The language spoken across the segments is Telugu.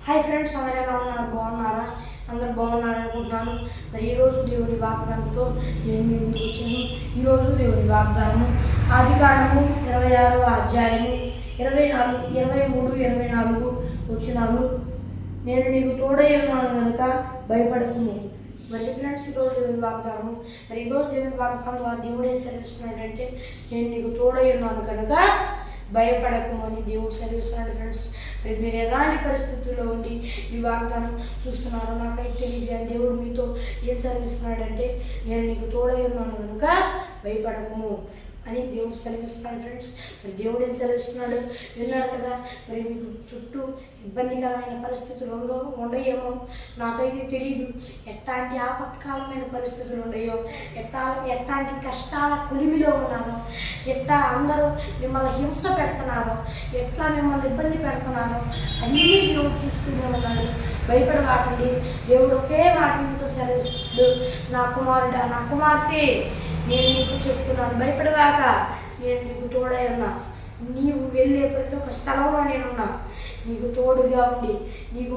హాయ్ ఫ్రెండ్స్, అందరూ ఎలా ఉన్నారు? బాగున్నారా? అందరూ బాగున్నారు అనుకుంటున్నాను. మరి ఈరోజు దేవుని వాగ్దానంతో నేను మీ ముందుకు వచ్చాను. ఈరోజు దేవుని వాగ్దానము ఆదికాండము 26వ అధ్యాయము 23-24 వచ్చినాను. నేను నీకు తోడై ఉన్నాను కనుక భయపడకుము. మరి ఫ్రెండ్స్, ఈరోజు దేవుని వాగ్దానము. మరి ఈరోజు దేవుని వాగ్దానం దేవుడు ఏం సెలవిస్తున్నాడంటే, నేను నీకు తోడై ఉన్నాను కనుక భయపడకమని దేవుడు సెలవిస్తున్నాడు. ఫ్రెండ్స్, మరి మీరు ఎలాంటి పరిస్థితుల్లో ఉండి ఈ వాగ్దానం చూస్తున్నారో నాకైతే తెలియదు, కానీ దేవుడు మీతో ఏం సెలవిస్తున్నాడంటే, నేను నీకు తోడై ఉన్నాను కనుక భయపడకము అని దేవుడు సెలవిస్తున్నాడు. ఫ్రెండ్స్, మరి దేవుడు ఏం సెలవిస్తున్నాడు విన్నారు కదా. మరి మీకు చుట్టూ ఇబ్బందికరమైన పరిస్థితులు ఉండయేమో, నాకైతే తెలియదు. ఎట్లాంటి ఆపత్కాలమైన పరిస్థితులు ఉన్నాయో, ఎట్లాంటి కష్టాల కొలిమిలో ఉన్నారో, ఎట్లా అందరూ మిమ్మల్ని హింస పెడుతున్నారో, ఎట్లా మిమ్మల్ని ఇబ్బంది పెడుతున్నారో అన్నీ దేవుడు చూస్తూనే ఉన్నాడు. భయపడవాకండి. దేవుడు ఒకే మాట మీతో సెలవిస్తున్నాడు, నా కుమారుడా, నా కుమార్తె, నేను నీకు చెప్తున్నాను, భయపడవాక, నేను నీకు తోడై ఉన్నా. నీవు వెళ్ళే ప్రతి ఒక్క స్థలంలో నేనున్నా. నీకు తోడుగా ఉండి నీకు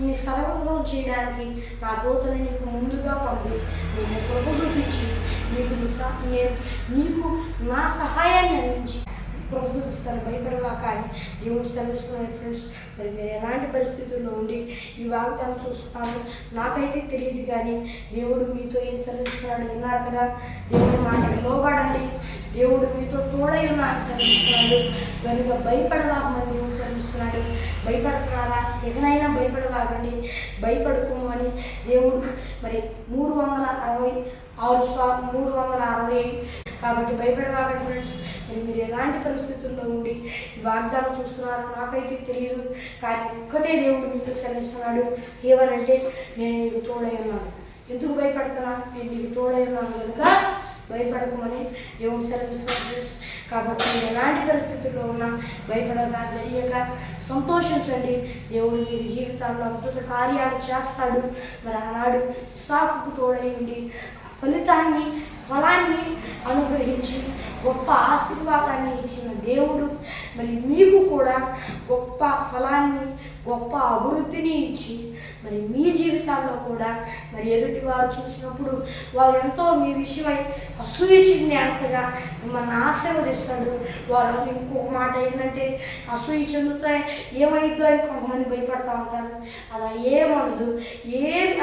నీ సర్వంలో చేయడానికి నా దూతని నీకు ముందుగా పంపి నేను ప్రభు చూపించి నీకు నా సహాయాన్ని అందించి ప్రభు చూపిస్తాను. భయపడవాక అని దేవుడు సెలవిస్తున్నాను. ఫ్రెండ్స్, మరి మీరు ఎలాంటి పరిస్థితుల్లో ఉండి ఈ వాగ్దానం చూస్తున్నాను నాకైతే తెలియదు, కానీ దేవుడు మీతో ఏం సెలవిస్తున్నాడు విన్నారు కదా. దేవుడు మాటకి లోబడండి. దేవుడు మీతో తోడై ఉన్నాను సెలవిస్తున్నాడు కనుక భయపడవాకమని దేవుడు సెలవిస్తున్నాడు. భయపడుతున్నారా? ఎగనైనా భయపడవాకండి, భయపడుకోము అని దేవుడు మరి 360 కాబట్టి భయపడవాకండి. ఫ్రెండ్స్, మీరు ఎలాంటి పరిస్థితుల్లో ఉండి ఈ వాగ్దానం చూస్తున్నారో నాకైతే తెలియదు, కానీ ఒక్కటే దేవుడు మీతో సెలవిస్తున్నాడు. ఏమనంటే, నేను నీకు తోడై ఉన్నాను. ఎందుకు భయపడుతున్నా? నేను నీకు తోడై ఉన్నాను కనుక భయపడకమని దేవుడు సెలవిస్తున్నాడు. కాబట్టి మీరు ఎలాంటి పరిస్థితుల్లో ఉన్నా భయపడక, జరిగక సంతోషించండి. దేవుడు మీ జీవితాల్లో అద్భుత కార్యాలు చేస్తాడు. మరి ఆనాడు ఇస్సాకుకు తోడై ఉండి ఫలాన్ని అనుగ్రహించి గొప్ప ఆశీర్వాదాన్ని ఇచ్చిన దేవుడు మరి మీకు కూడా గొప్ప ఫలాన్ని, గొప్ప అభివృద్ధిని ఇచ్చి మరి మీ జీవితాల్లో కూడా మరి ఎదుటి వారు చూసినప్పుడు వారు ఎంతో మీ విషయమై అసూయ చెందేంతగా మిమ్మల్ని ఆశీర్వదిస్తాడు. వారు ఇంకొక మాట ఏంటంటే, అసూయ చెందుతా ఏమైందో అని కొంతమంది భయపడతా ఉంటారు. అలా ఏమనదు,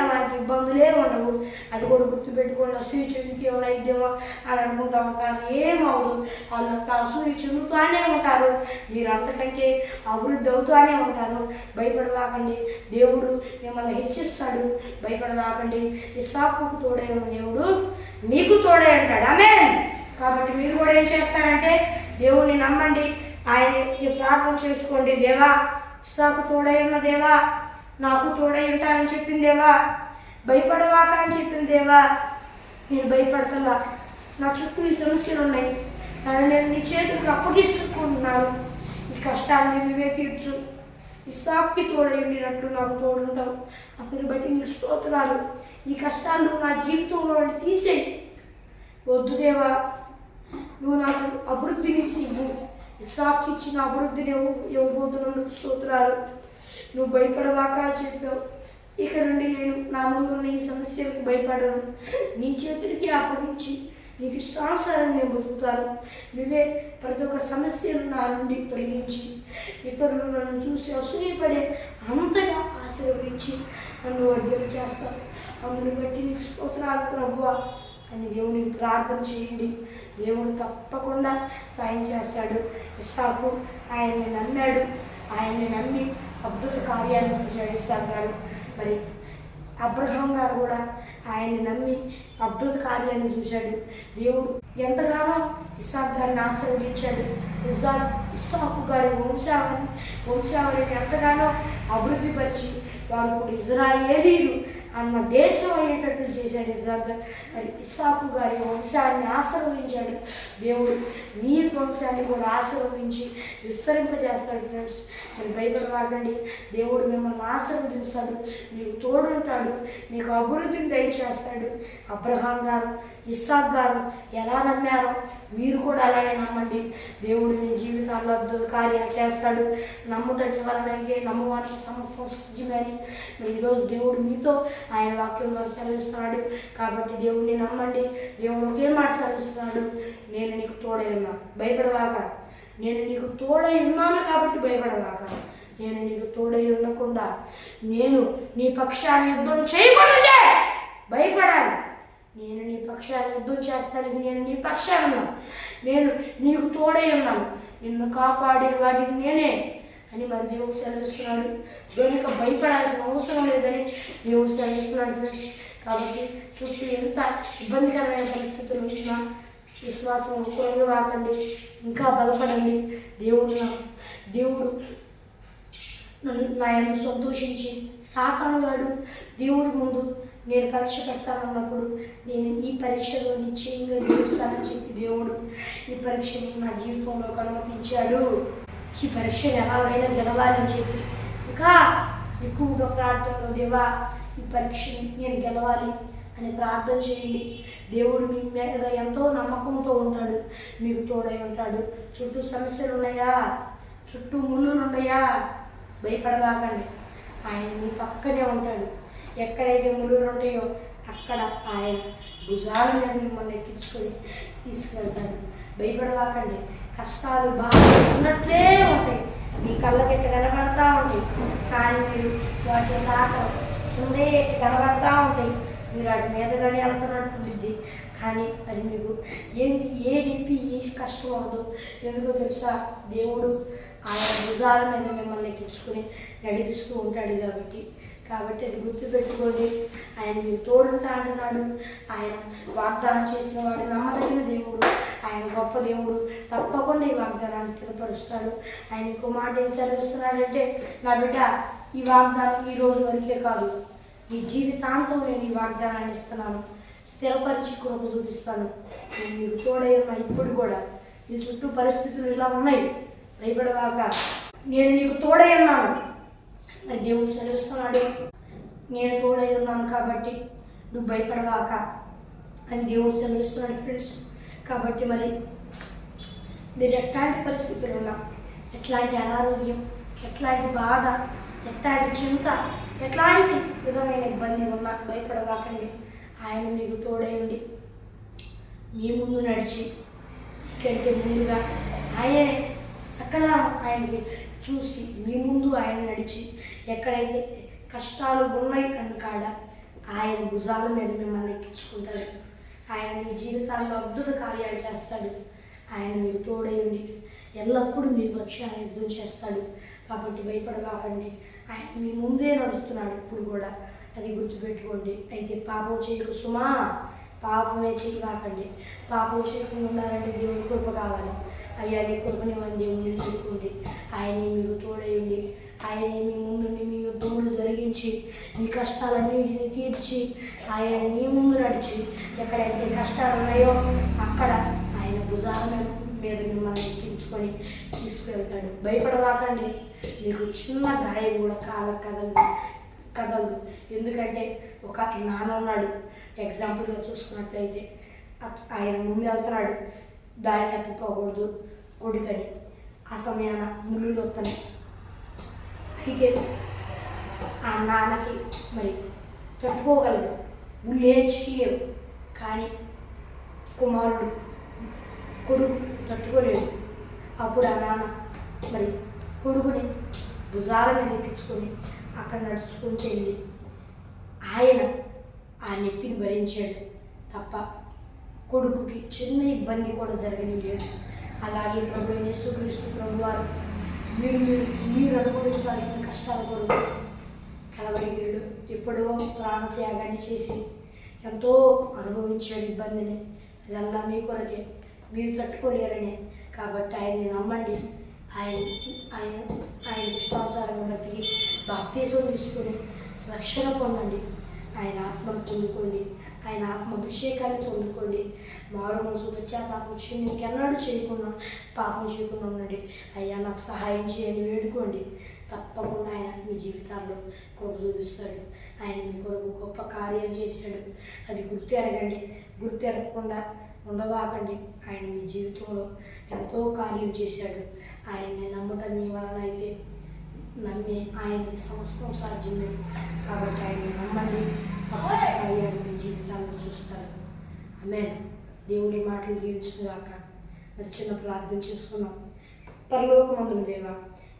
అలాంటి ఇబ్బందులే ఉండవు. అది కూడా గుర్తుపెట్టుకోండి. అసూయ చెందికి ఏమైద్దేమో అని అనుకుంటూ ఉంటారు. ఏమవుదు, వాళ్ళు అసూయ చెందుతానే ఉంటారు. మీరు అంతకంటే అభివృద్ధి అవుతానే ఉంటారు. భయపడవాకండి, దేవుడు మిమ్మల్ని హెచ్చిస్తాడు. భయపడవాకండి. ఇస్సాకుకు తోడై ఉన్న దేవుడు మీకు తోడై ఉంటాడు. ఆమేన్. కాబట్టి మీరు కూడా ఏం చేస్తారంటే, దేవుణ్ణి నమ్మండి, ఆయన ప్రార్థన చేసుకోండి. దేవా, ఇస్సాకు తోడై ఉన్న దేవా, నాకు తోడై ఉంటానని చెప్పింది దేవా, భయపడవాక అని చెప్పింది దేవా. నేను భయపడతలా, నా చుట్టూ ఈ సమస్యలు ఉన్నాయి, నేను నీ చేతులకు అప్పగిస్తున్నాను. ఈ కష్టాన్ని నువ్వే తీర్చు. ఇస్సాకుకి తోడై ఉండినట్లు నాకు తోడుంటావు. అతని బట్టి నీ స్తోత్రాలు. ఈ కష్టాలు నా జీవితంలో తీసేయి. వద్దు దేవా, నువ్వు నాకు అభివృద్ధిని ఇవ్వు. ఇస్సాకుకి ఇచ్చిన అభివృద్ధిని ఇవ్వబోతున్నందుకు స్తోత్రాలు. నువ్వు భయపడవాక చెప్పావు. ఇక నుండి నేను నా ముందున్న ఈ సమస్యలకు భయపడను. నీ చేతులకి అప్పగించి నీకు ఇష్టానుసారం నేను బతుకుతాను. నువ్వే ప్రతి ఒక్క సమస్యను నా నుండి తొలగించి ఇతరులు నన్ను చూసి అసూయపడే అంతగా ఆశీర్వదించి నన్ను వర్ధలు చేస్తాను. అందుని బట్టి నీకు స్తోత్రాలు ప్రభువా అని దేవునికి ప్రార్థన చేయండి. దేవుడు తప్పకుండా సాయం చేస్తాడు. ఇస్సాకు ఆయన్ని నమ్మాడు. ఆయన్ని నమ్మి అద్భుత కార్యాలను చూశాడు ఇస్సాకు గారు. మరి అబ్రహాం గారు కూడా ఆయన్ని నమ్మి అద్భుత కార్యాన్ని చూశాడు. దేవుడు ఎంతగానో ఇస్సాకు గారిని ఆశీర్వదించాడు. ఇస్సాకు గారి వంశావళిని ఎంతగానో అభివృద్ధిపరిచి వారు ఇప్పుడు ఇజ్రాయేలీలు అన్న దేశం అయ్యేటట్లు చేశాడు ఇజ్రాయెల్. మరి ఇస్సాకు గారి వంశాన్ని ఆశీర్వదించాడు దేవుడు. మీ వంశాన్ని కూడా ఆశీర్వదించి విస్తరింపజేస్తాడు ఫ్రెండ్స్. మరి భయపడవాకండి, దేవుడు మిమ్మల్ని ఆశీర్వదిస్తాడు, మీకు తోడుంటాడు, మీకు అభివృద్ధిని దయచేస్తాడు. అబ్రహాం గారు, ఇస్సాక్ గారు ఎలా నమ్మారో మీరు కూడా అలాగే నమ్మండి. దేవుడు మీ జీవితాల్లో అద్భుత కార్యాలు చేస్తాడు. నమ్ముటకి వలనకే నమ్మవానికి సమస్తం సాధ్యమని మరి ఈరోజు దేవుడు మీతో ఆయన వాక్యం ద్వారా సెలవిస్తున్నాడు. కాబట్టి దేవుడిని నమ్మండి. దేవుడు ఒకే మాట సెలవిస్తున్నాడు, నేను నీకు తోడై ఉన్నాను, భయపడవాక. నేను నీకు తోడై ఉన్నాను కాబట్టి భయపడవాక. నేను నీకు తోడై ఉండకుండా నేను నీ పక్షాన్ని యుద్ధం చేయకుండా భయపడాలి. నేను నీ పక్షాన్ని యుద్ధం చేస్తానికి నేను నీ పక్షాన్ని ఉన్నాను, నేను నీకు తోడై ఉన్నాను, నిన్ను కాపాడే వాడిని నేనే అని మరి దేవుడు సెలవిస్తున్నాడు. దేవునికి భయపడాల్సిన అవసరం లేదని దేవుడు సెలవిస్తున్నాడు ఫ్రెండ్స్. కాబట్టి చుట్టూ ఎంత ఇబ్బందికరమైన పరిస్థితులు వచ్చినా విశ్వాసం కొరకు రాకండి, ఇంకా బలపడండి. దేవుడు నాయను సంతోషించి సాతానుగాడు దేవుడి ముందు నేను పరీక్ష పెడతానన్నప్పుడు నేను ఈ పరీక్షలో నిశ్చయంగా గెలుస్తానని చెప్పి దేవుడు ఈ పరీక్షని నా జీవితంలో అనుమతించాడు. ఈ పరీక్షను ఎలాగైనా గెలవాలని చెప్పి ఇంకా ఎక్కువగా ప్రార్థనలో, దేవా ఈ పరీక్షని నేను గెలవాలి అని ప్రార్థన చేయండి. దేవుడు మీ మీద ఎంతో నమ్మకంతో ఉంటాడు, మీకు తోడై ఉంటాడు. చుట్టూ సమస్యలు ఉన్నాయా, చుట్టూ ముళ్ళులు ఉన్నాయా, భయపడబాకండి. ఆయన మీ పక్కనే ఉంటాడు. ఎక్కడైతే ముళ్ళులు ఉంటాయో అక్కడ ఆయన భుజాల మీద మిమ్మల్ని ఎక్కించుకొని తీసుకెళ్తాడు. భయపడబాకండి. కష్టాలు బాగా ఉన్నట్లే ఉంటాయి, మీ కళ్ళకెట్టి కనబడతా ఉంటాయి, కానీ మీరు వాటి దాకా ఉండే కనబడతా ఉంటాయి. మీరు వాటి మీద కానీ వెళ్తున్నట్టుంది, కానీ అది మీకు ఏ నింపి ఏ కష్టం అవ్వదు. ఎందుకో తెలుసా, దేవుడు ఆయన భుజాల మీద మిమ్మల్ని ఎక్కించుకొని నడిపిస్తూ ఉంటాడు. కాబట్టి అది గుర్తుపెట్టుకోండి. ఆయన మీకు తోడుంటా అంటున్నాడు. ఆయన వాగ్దానం చేసిన వాడు నమ్మదగిన దేవుడు, ఆయన గొప్ప దేవుడు. తప్పకుండా ఈ వాగ్దానాన్ని స్థిరపరుస్తాడు. ఆయన ఇంకో మాట ఏం సెలవిస్తున్నాడంటే, నా బిడ్డ ఈ వాగ్దానం ఈ రోజు వరకే కాదు, ఈ జీవితాంతం నేను ఈ వాగ్దానాన్ని ఇస్తున్నాను, స్థిరపరిచి కృప చూపిస్తాను. నేను మీకు తోడై ఉన్నా. ఇప్పుడు కూడా మీ చుట్టూ పరిస్థితులు ఇలా ఉన్నాయి, భయపడవాక. నేను నీకు తోడై ఉన్నాను మరి దేవుడు సెలవిస్తున్నాడు. నేను తోడై ఉన్నాను కాబట్టి నువ్వు భయపడవాక అని దేవుడు సెలవిస్తున్నాడు ఫ్రెండ్స్. కాబట్టి మరి మీరు ఎట్లాంటి పరిస్థితులు ఉన్నా, ఎట్లాంటి అనారోగ్యం, ఎట్లాంటి బాధ, ఎట్లాంటి చింత, ఎట్లాంటి విధమైన ఇబ్బంది ఉన్నా భయపడవాకండి. ఆయన మీకు తోడై ఉండి మీ ముందు నడిచి కంటే ముందుగా ఆయనే సకల ఆయనకి చూసి మీ ముందు ఆయన నడిచి ఎక్కడైతే కష్టాలు ఉన్నాయి అని కాడ ఆయన భుజాల మీద మిమ్మల్ని ఎక్కించుకుంటాడు. ఆయన మీ జీవితాల్లో అద్భుత కార్యాలు చేస్తాడు. ఆయన మీకు తోడై ఉండి ఎల్లప్పుడూ మీ పక్షాన్ని యుద్ధం చేస్తాడు. కాబట్టి భయపడవాకండి. ఆయన మీ ముందే నడుస్తున్నాడు ఇప్పుడు కూడా, అది గుర్తుపెట్టుకోండి. అయితే పాపం చేయకు సుమా, పాపమే చేయవాకండి. పాపం చేయకుండా ఉండాలంటే దేవుని కృప కావాలి. అయ్యా నీ కృపని మన దేవుని చూసుకోండి. ఆయనే మీకు తోడై ఉండి ఆయనే మీ ముందు మీ యుద్ధములు జరిగించి మీ కష్టాలన్నింటినీ తీర్చి ఆయన నీ ముందు నడిచి ఎక్కడైతే కష్టాలు ఉన్నాయో అక్కడ ఆయన భుజాల మీద మిమ్మల్ని ఎక్కించుకొని తీసుకువెళ్తాడు. భయపడవాకండి. మీకు చిన్న గాయం కూడా కదలదు. ఎందుకంటే ఒక నాన్న ఉన్నాడు, ఎగ్జాంపుల్గా చూసుకున్నట్లయితే ఆయన ముందు వెళ్తున్నాడు, దారి తప్పిపోకూడదు కొడుకని. ఆ సమయాన ముళ్ళు వస్తున్నాయి. అయితే ఆ నాన్నకి మరి తట్టుకోగలడు, ముళ్ళు ఏం చేయలేవు. కానీ కుమారుడు కొడుకు తట్టుకోలేడు. అప్పుడు ఆ నాన్న మరి కొడుకుని భుజాల మీద ఎక్కించుకొని అక్కడ నడుచుకుంటూ వెళ్ళి ఆయన ఆ నొప్పిని భరించాడు తప్ప కొడుకుకి చిన్న ఇబ్బంది కూడా జరగనిలేదు. అలాగే ప్రభు యేసుక్రీస్తు ప్రభు వారు మీరు అనుభవించాల్సిన కష్టాల కొరకు కలవరిగీడు ఎప్పుడో ప్రాణత్యాగాన్ని చేసి ఎంతో అనుభవించాడు ఇబ్బందిని. అదల్లా మీ కొరకే, మీరు తట్టుకోలేరని. కాబట్టి ఆయన్ని నమ్మండి. ఆయన ఇష్టానుసారంగా బ్రతికి బాప్తీసం తీసుకొని రక్షణ పొందండి. ఆయన ఆత్మను పొందుకోండి, ఆయన ఆత్మ అభిషేకాన్ని పొందుకోండి. మారు మనసు పశ్చాత్తాపం ఇంకెన్నడూ చేయకుండా పాపం చేయకుండా ఉండండి. అయ్యా నాకు సహాయం చేయని వేడుకోండి. తప్పకుండా ఆయన మీ జీవితాల్లో కృప చూపిస్తాడు. ఆయన మీ కొరకు గొప్ప కార్యం చేశాడు. అది గుర్తెరగండి. గుర్తెరగకుండా ఉండవాకండి. ఆయన మీ జీవితంలో ఎంతో కార్యం చేశాడు. ఆయన్ని నమ్మటం మీ వలన అయితే నమ్మి ఆయనకి సమస్తం సాధ్యమే. కాబట్టి ఆయన్ని నమ్మండి. కార్యాన్ని మీ జీవితాల్లో చూస్తారు. ఆమేన్. దేవుని మాటలు దీవించుగాక. మరి చిన్న ప్రార్థన చేసుకున్నాం. పరలోకమందున దేవా,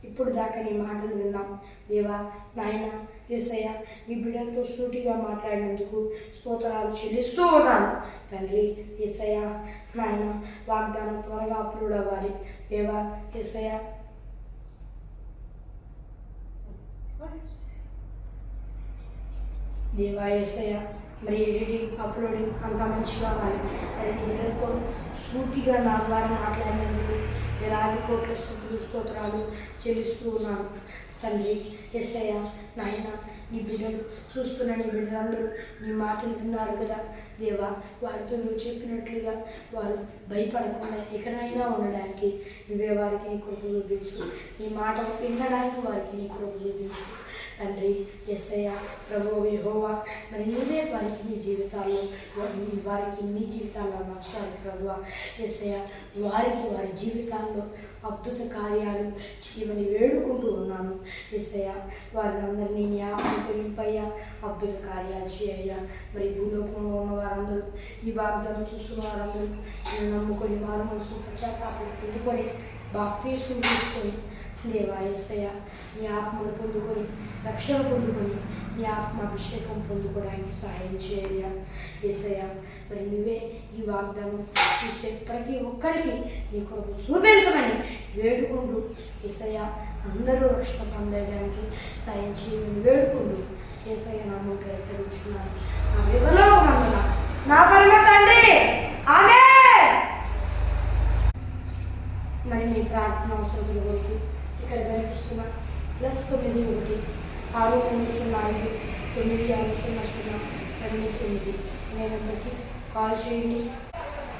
ఇప్పుడు దాకా నీ మాటలు విన్నాం. దేవా నాయన యేసయ్య, నీ బిడ్డలతో సూటిగా మాట్లాడినందుకు స్తోత్రాలు చెల్లిస్తూ ఉన్నాను తండ్రి. యేసయ్య నాయన వాగ్దానం త్వరగా అప్లోడ్ అవ్వాలి. దేవా యేసయ్య, దేవా యేసయ్య, మరి ఎడిటింగ్ అప్లోడింగ్ అంతా మంచిగా అవ్వాలి. మరి నీ బిడ్డలతో సూటిగా నా ద్వారా మాట్లాడినందుకు వేలాది కోట్ల స్తోత్రాలు చెల్లిస్తూ ఉన్నాను తండ్రి. యేసయ్య నాయన, నీ బిడ్డలు చూస్తున్న నీ బిడ్డలందరూ నీ మాటలు విన్నారు కదా దేవా. వారితో నువ్వు చెప్పినట్లుగా వారు భయపడకుండా ఎక్కడైనా ఉండడానికి నువ్వే వారికి నీ కృప చూపించు. నీ మాటలు వినడానికి వారికి నీ కృప చూపించు తండ్రి. యేసయ్య ప్రభువే యెహోవా, మరి నువ్వే వారికి నీ జీవితాల్లో వారికి నీ జీవితాల్లో మార్చాలి ప్రభువా. యేసయ్య వారికి వారి జీవితాల్లో అద్భుత కార్యాలు చేయమని వేడుకుంటూ ఉన్నాను. యేసయ్య వారిని నీ ఆత్మతో నింపయ్యా, అద్భుత కార్యాలు చేయయ్యా. మరి భూలోకంలో ఉన్న వారందరూ, ఈ వాగ్దానం చూస్తున్న వారందరూ నేను నమ్ముకొని మారు మనసు పశ్చాత్తాపం పొందుకొని బాప్తీసం తీసుకొని దేవా యేసయ్య నీ ఆత్మను పొందుకొని రక్షణ పొందుకొని నీ ఆత్మ అభిషేకం పొందుకోవడానికి సహాయం చేయ యేసయ్య. మరి నువ్వే ఈ వాగ్దానం చూసే ప్రతి ఒక్కరికి నీ కొరకు చూపించమని వేడుకుంటూ యేసయ్య అందరూ రక్షణ పొందడానికి సహాయం చేయమని వేడుకుంటూ యేసయ్య నామములో ప్రకటించున్నాను. నా వివలోకమందున నా పరమ తండ్రి ఆమేన్. మరి నీ ప్రార్థన అవసరం కొరకు ఇక్కడ కనిపిస్తున్నా +91 635 9609 నేనందరికీ కాల్ చేయండి.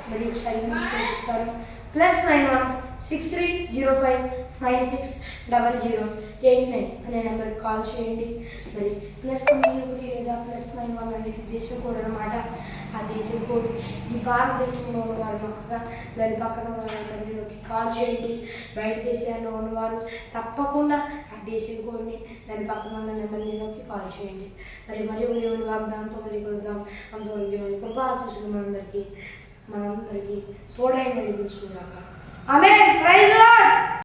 మరి ఒకసారి ఇంగ్లీష్లో చెప్తాను. +91 6305960089 అనే నెంబర్కి కాల్ చేయండి. మరి +91 లేదా +91 అనే దేశం కోడ్ అనమాట. ఆ దేశం కోడ్ ఈ భారతదేశంలో ఉన్నవారు మొక్కగా దాని పక్కన ఉన్న నెంబర్కి కాల్ చేయండి. బయట దేశాల్లో ఉన్నవారు తప్పకుండా ఆ దేశం కోడ్ని దాని పక్కన ఉన్న నెంబర్కి కాల్ చేయండి. మరి దేవుని వాగ్దానంతో మళ్ళీ కలుద్దాం. అంతవరకు దేవుని కృపా ఆశీస్సులు మనందరికీ తోడైన నడిపించుగాక. ఆమేన్. Praise the lord.